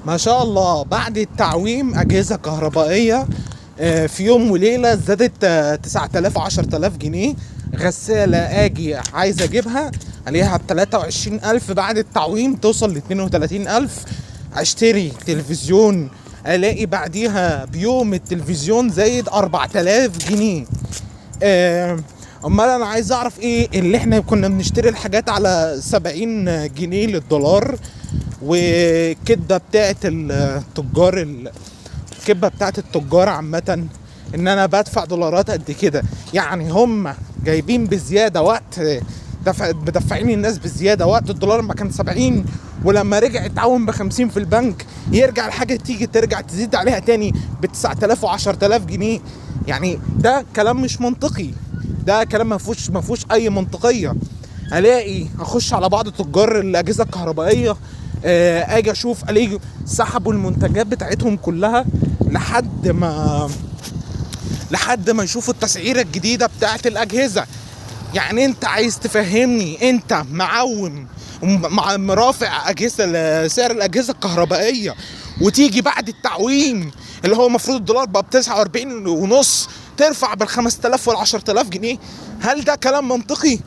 ما شاء الله بعد التعويم أجهزة كهربائية في يوم وليلة زادت 9000 10000 جنيه. غسالة أجي عايز أجيبها عليها ب23000، بعد التعويم توصل ل32000. أشتري تلفزيون ألاقي بعديها بيوم التلفزيون زايد 4000 جنيه. امال انا عايز اعرف ايه اللي احنا كنا بنشتري الحاجات على 70 جنيه للدولار، والكدبه بتاعت التجار، الكبه بتاعت التجار عامه، ان انا بدفع دولارات قد كده. يعني هم جايبين بزياده وقت مدفعين الناس بزياده وقت الدولار ما كان 70، ولما رجع اتعوم ب50 في البنك يرجع الحاجه ترجع تزيد عليها تاني ب9000 و10000 جنيه. يعني ده كلام مش منطقي، ده كلام ما فيهوش اي منطقيه. الاقي اخش على بعض تجار الاجهزه الكهربائيه، اجي اشوف الاقي سحبوا المنتجات بتاعتهم كلها لحد ما يشوفوا التسعيره الجديده بتاعت الاجهزه. يعني انت عايز تفهمني انت معوم مرافع سعر الاجهزه الكهربائيه، وتيجي بعد التعويم اللي هو المفروض الدولار بقى ب49.5 ترفع بال5000 وال10000 جنيه؟ هل ده كلام منطقي؟